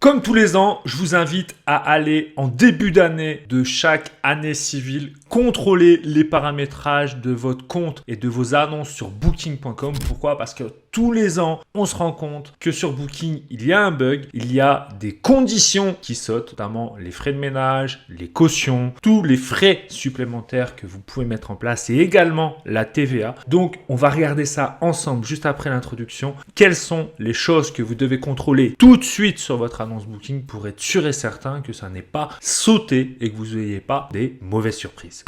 Comme tous les ans, je vous invite à aller en début d'année de chaque année civile contrôler les paramétrages de votre compte et de vos annonces sur Booking.com. Pourquoi? Parce que tous les ans, on se rend compte que sur Booking, il y a un bug, il y a des conditions qui sautent, notamment les frais de ménage, les cautions, tous les frais supplémentaires que vous pouvez mettre en place et également la TVA. Donc, on va regarder ça ensemble juste après l'introduction. Quelles sont les choses que vous devez contrôler tout de suite sur votre annonce Booking pour être sûr et certain que ça n'ait pas sauté et que vous n'ayez pas des mauvaises surprises.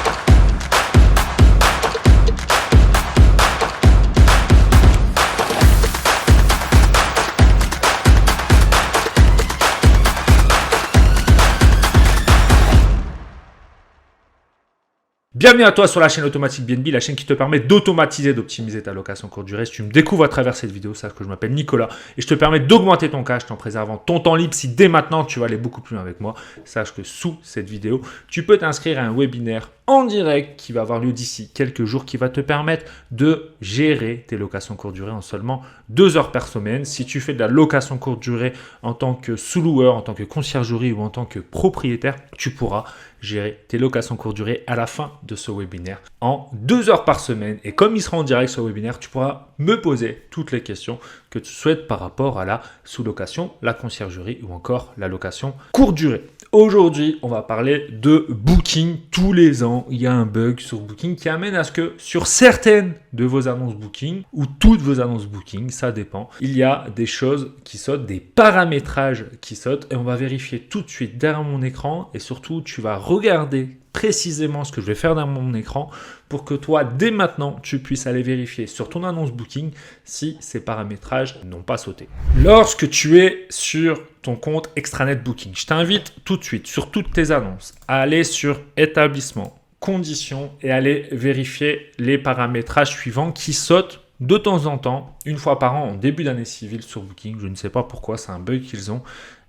Bienvenue à toi sur la chaîne Automatique BNB, la chaîne qui te permet d'automatiser, d'optimiser ta location courte durée. Si tu me découvres à travers cette vidéo, sache que je m'appelle Nicolas et je te permets d'augmenter ton cash en préservant ton temps libre. Si dès maintenant tu vas aller beaucoup plus loin avec moi, sache que sous cette vidéo, tu peux t'inscrire à un webinaire en direct qui va avoir lieu d'ici quelques jours, qui va te permettre de gérer tes locations courte durée en seulement 2 heures par semaine. Si tu fais de la location courte durée en tant que sous-loueur, en tant que conciergerie ou en tant que propriétaire, tu pourras gérer tes locations courte durée à la fin de ce webinaire en 2 heures par semaine. Et comme il sera en direct ce webinaire, tu pourras me poser toutes les questions que tu souhaites par rapport à la sous-location, la conciergerie ou encore la location courte durée. Aujourd'hui, on va parler de Booking. Tous les ans, il y a un bug sur Booking qui amène à ce que sur certaines de vos annonces Booking ou toutes vos annonces Booking, ça dépend, il y a des choses qui sautent, des paramétrages qui sautent et on va vérifier tout de suite derrière mon écran et surtout, tu vas regarder précisément ce que je vais faire dans mon écran pour que toi, dès maintenant, tu puisses aller vérifier sur ton annonce Booking si ces paramétrages n'ont pas sauté. Lorsque tu es sur ton compte extranet Booking, je t'invite tout de suite sur toutes tes annonces à aller sur établissement, conditions et aller vérifier les paramétrages suivants qui sautent de temps en temps, une fois par an en début d'année civile sur Booking. Je ne sais pas pourquoi, c'est un bug qu'ils ont.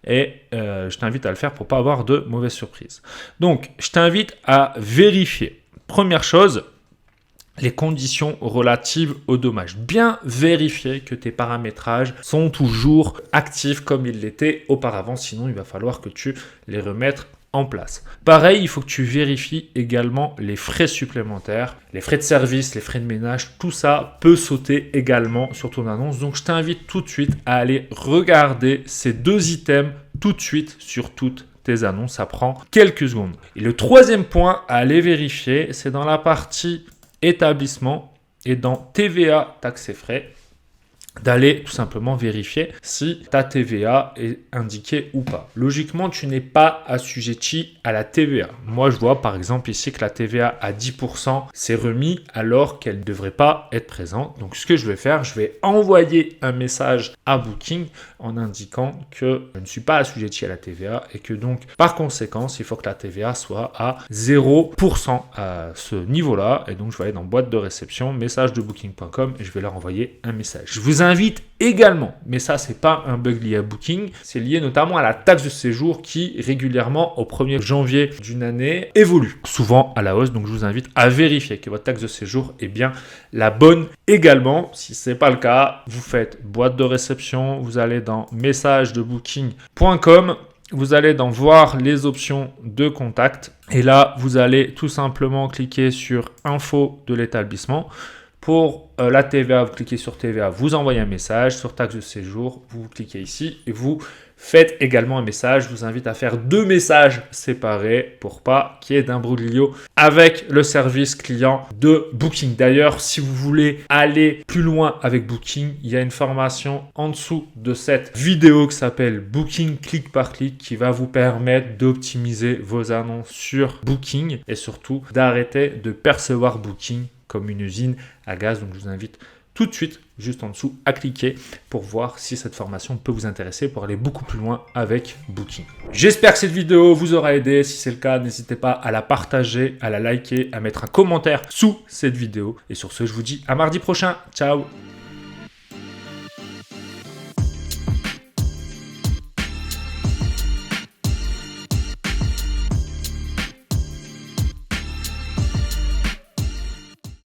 Et je t'invite à le faire pour ne pas avoir de mauvaises surprises. Donc, je t'invite à vérifier. Première chose, les conditions relatives aux dommages. Bien vérifier que tes paramétrages sont toujours actifs comme ils l'étaient auparavant. Sinon, il va falloir que tu les remettes en place. Pareil, il faut que tu vérifies également les frais supplémentaires, les frais de service, les frais de ménage, tout ça peut sauter également sur ton annonce. Donc, je t'invite tout de suite à aller regarder ces 2 items tout de suite sur toutes tes annonces. Ça prend quelques secondes. Et le troisième point à aller vérifier, c'est dans la partie établissement et dans TVA, taxes et frais, d'aller tout simplement vérifier si ta TVA est indiquée ou pas. Logiquement, tu n'es pas assujetti à la TVA. Moi, je vois par exemple ici que la TVA à 10% s'est remis alors qu'elle ne devrait pas être présente. Donc, ce que je vais faire, je vais envoyer un message à Booking en indiquant que je ne suis pas assujetti à la TVA et que donc, par conséquent, il faut que la TVA soit à 0% à ce niveau-là. Et donc, je vais aller dans boîte de réception, message de booking.com et je vais leur envoyer un message. Je vous invite également, mais ça c'est pas un bug lié à Booking, c'est lié notamment à la taxe de séjour qui régulièrement au 1er janvier d'une année évolue, souvent à la hausse. Donc je vous invite à vérifier que votre taxe de séjour est bien la bonne également. Si ce n'est pas le cas, vous faites boîte de réception, vous allez dans message de booking.com, vous allez dans voir les options de contact et là vous allez tout simplement cliquer sur info de l'établissement. Pour la TVA, vous cliquez sur TVA, vous envoyez un message. Sur taxe de séjour, vous cliquez ici et vous faites également un message. Je vous invite à faire 2 messages séparés pour pas qu'il y ait d'imbroglio avec le service client de Booking. D'ailleurs, si vous voulez aller plus loin avec Booking, il y a une formation en dessous de cette vidéo qui s'appelle Booking clic par clic qui va vous permettre d'optimiser vos annonces sur Booking et surtout d'arrêter de percevoir Booking comme une usine à gaz. Donc, je vous invite tout de suite, juste en dessous, à cliquer pour voir si cette formation peut vous intéresser pour aller beaucoup plus loin avec Booking. J'espère que cette vidéo vous aura aidé. Si c'est le cas, n'hésitez pas à la partager, à la liker, à mettre un commentaire sous cette vidéo. Et sur ce, je vous dis à mardi prochain. Ciao!